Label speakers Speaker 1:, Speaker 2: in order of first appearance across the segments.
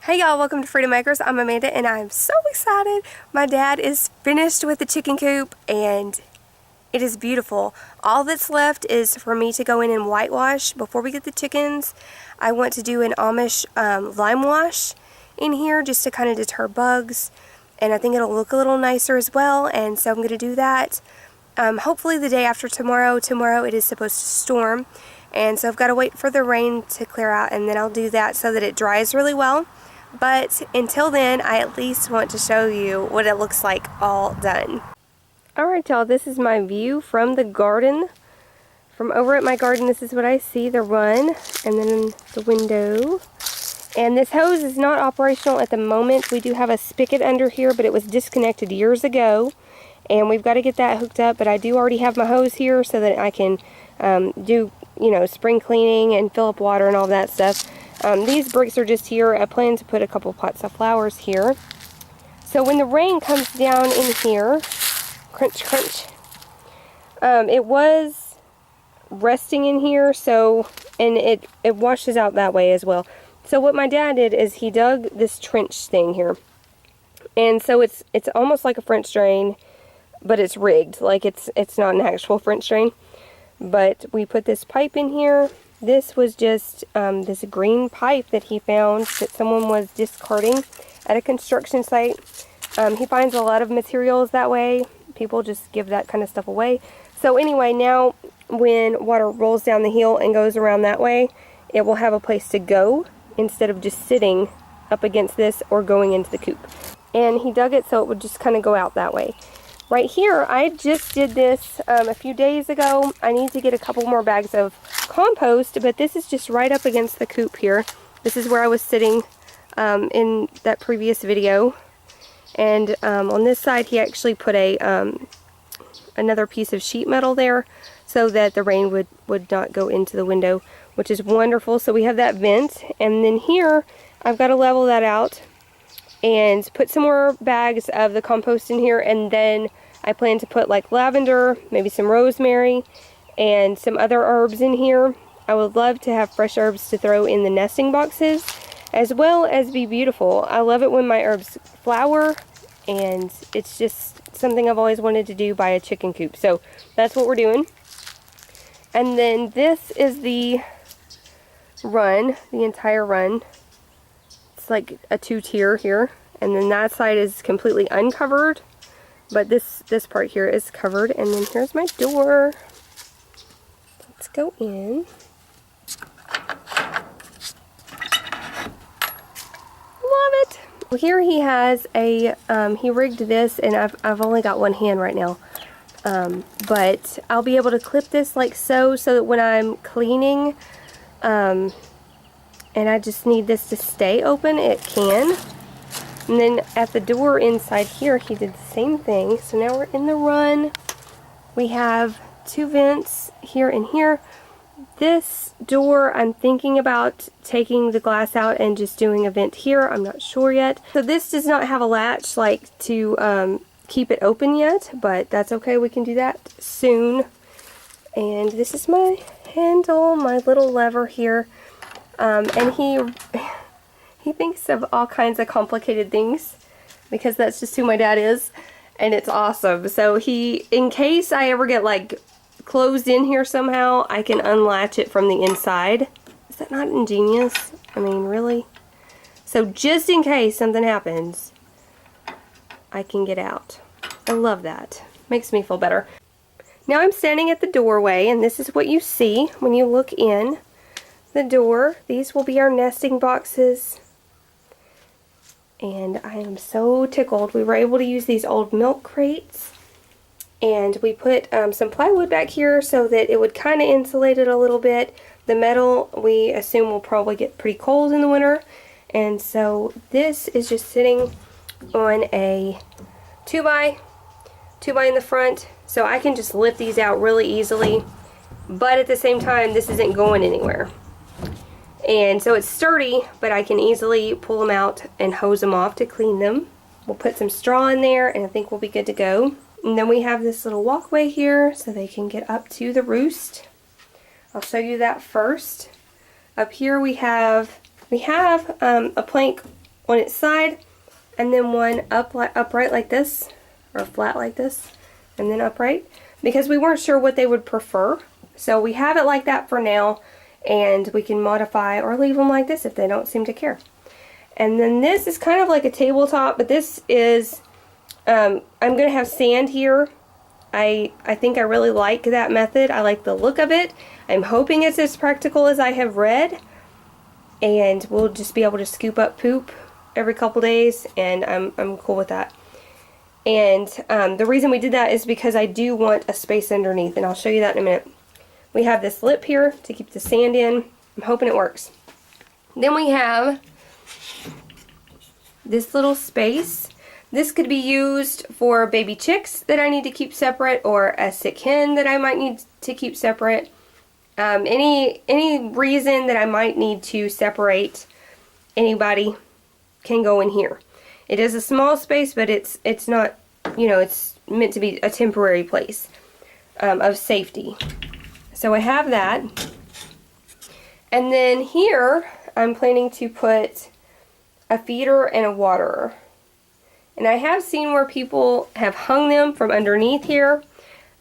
Speaker 1: Hey y'all, welcome to Freedom Makers. I'm Amanda and I'm so excited. My dad is finished with the chicken coop and it is beautiful. All that's left is for me to go in and whitewash. Before we get the chickens, I want to do an Amish lime wash in here just to kind of deter bugs, and I think it'll look a little nicer as well, and so I'm going to do that hopefully the day after tomorrow. Tomorrow it is supposed to storm, and so I've got to wait for the rain to clear out, and then I'll do that so that it dries really well. But until then, I at least want to show you what it looks like all done. Alright y'all, this is my view from the garden. From over at my garden, this is what I see, the run, and then the window. And this hose is not operational at the moment. We do have a spigot under here, but it was disconnected years ago. And we've got to get that hooked up, but I do already have my hose here so that I can do, spring cleaning and fill up water and all that stuff. These bricks are just here. I plan to put a couple pots of flowers here. So when the rain comes down in here, crunch, crunch, it was resting in here, and it washes out that way as well. So what my dad did is he dug this trench thing here. And so it's almost like a French drain, but it's rigged. Like it's not an actual French drain. But we put this pipe in here. This was just this green pipe that he found that someone was discarding at a construction site. He finds a lot of materials that way. People just give that kind of stuff away. So anyway, now when water rolls down the hill and goes around that way, it will have a place to go instead of just sitting up against this or going into the coop. And he dug it so it would just kind of go out that way. Right here, I just did this a few days ago. I need to get a couple more bags of compost, but this is just right up against the coop here. This is where I was sitting in that previous video. And on this side, he actually put another piece of sheet metal there so that the rain would not go into the window, which is wonderful. So we have that vent. And then here, I've got to level that out and put some more bags of the compost in here, and then I plan to put like lavender, maybe some rosemary, and some other herbs in here. I would love to have fresh herbs to throw in the nesting boxes, as well as be beautiful. I love it when my herbs flower, and it's just something I've always wanted to do by a chicken coop. So that's what we're doing. And then this is the run, the entire run. It's like a two-tier here, and then that side is completely uncovered, but this part here is covered. And then here's my door. Let's go in. Love it. Well, here he has a he rigged this, and I've only got one hand right now, but I'll be able to clip this like so that when I'm cleaning and I just need this to stay open, it can. And then at the door inside here, he did the same thing. So now we're in the run. We have two vents here and here. This door, I'm thinking about taking the glass out and just doing a vent here. I'm not sure yet. So this does not have a latch like to keep it open yet, but that's okay. We can do that soon. And this is my handle, my little lever here. And he thinks of all kinds of complicated things because that's just who my dad is, and it's awesome. So in case I ever get like closed in here somehow, I can unlatch it from the inside. Is that not ingenious? I mean, really? So just in case something happens, I can get out. I love that. Makes me feel better. Now I'm standing at the doorway, and this is what you see when you look in the door. These will be our nesting boxes, and I am so tickled. We were able to use these old milk crates, and we put some plywood back here so that it would kind of insulate it a little bit. The metal, we assume, will probably get pretty cold in the winter, and so this is just sitting on a 2x in the front, so I can just lift these out really easily, but at the same time, this isn't going anywhere. And so it's sturdy, but I can easily pull them out and hose them off to clean them. We'll put some straw in there, and I think we'll be good to go. And then we have this little walkway here so they can get up to the roost. I'll show you that first. Up here we have a plank on its side, and then one upright like this, or flat like this, and then upright, because we weren't sure what they would prefer. So we have it like that for now, and we can modify or leave them like this if they don't seem to care. And then this is kind of like a tabletop, but this is, I'm going to have sand here. I think I really like that method. I like the look of it. I'm hoping it's as practical as I have read, and we'll just be able to scoop up poop every couple days, and I'm cool with that. And the reason we did that is because I do want a space underneath, and I'll show you that in a minute. We have this lip here to keep the sand in. I'm hoping it works. Then we have this little space. This could be used for baby chicks that I need to keep separate, or a sick hen that I might need to keep separate. Any reason that I might need to separate anybody can go in here. It is a small space, but it's not, you know, it's meant to be a temporary place of safety. So I have that. And then here I'm planning to put a feeder and a waterer. And I have seen where people have hung them from underneath here,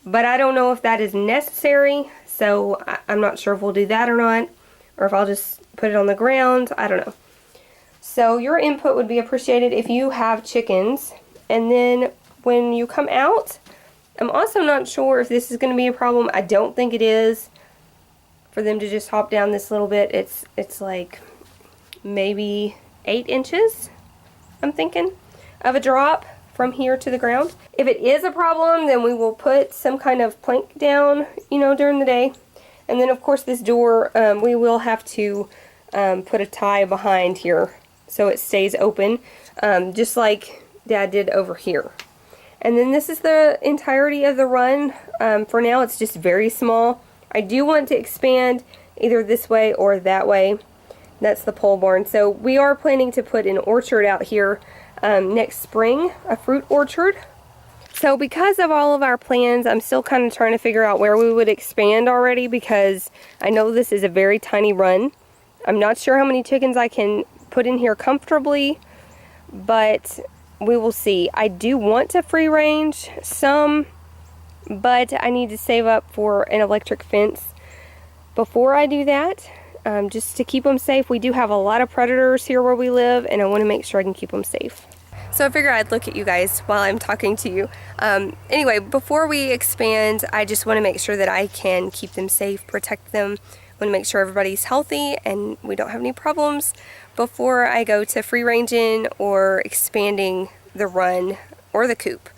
Speaker 1: but I don't know if that is necessary, so I'm not sure if we'll do that or not, or if I'll just put it on the ground. I don't know. So your input would be appreciated if you have chickens. And then when you come out, I'm also not sure if this is going to be a problem. I don't think it is, for them to just hop down this little bit. It's like maybe 8 inches, I'm thinking, of a drop from here to the ground. If it is a problem, then we will put some kind of plank down, you know, during the day. And then of course this door, we will have to put a tie behind here so it stays open, just like Dad did over here. And then this is the entirety of the run. For now it's just very small. I do want to expand either this way or that way. That's the pole barn. So we are planning to put an orchard out here next spring, a fruit orchard. So because of all of our plans, I'm still kind of trying to figure out where we would expand already, because I know this is a very tiny run. I'm not sure how many chickens I can put in here comfortably, but we will see. I do want to free range some, but I need to save up for an electric fence before I do that, just to keep them safe. We do have a lot of predators here where we live, and I want to make sure I can keep them safe. So I figured I'd look at you guys while I'm talking to you. Anyway, before we expand, I just want to make sure that I can keep them safe, protect them. I want to make sure everybody's healthy and we don't have any problems before I go to free ranging or expanding the run or the coop.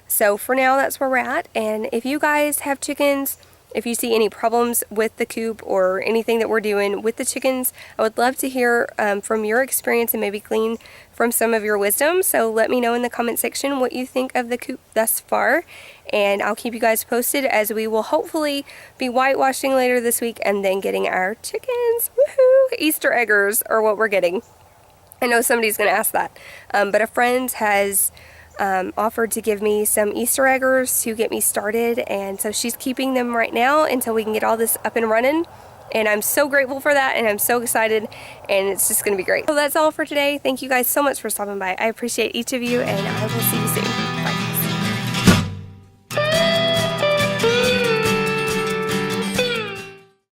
Speaker 1: So for now, that's where we're at. And if you guys have chickens, if you see any problems with the coop or anything that we're doing with the chickens, I would love to hear from your experience and maybe glean from some of your wisdom. So let me know in the comment section what you think of the coop thus far, and I'll keep you guys posted as we will hopefully be whitewashing later this week and then getting our chickens. Woohoo! Easter eggers are what we're getting. I know somebody's going to ask that, but a friend has offered to give me some Easter eggers to get me started, and so she's keeping them right now until we can get all this up and running, and I'm so grateful for that, and I'm so excited, and it's just going to be great. So that's all for today. Thank you guys so much for stopping by. I appreciate each of you, and I will see you soon.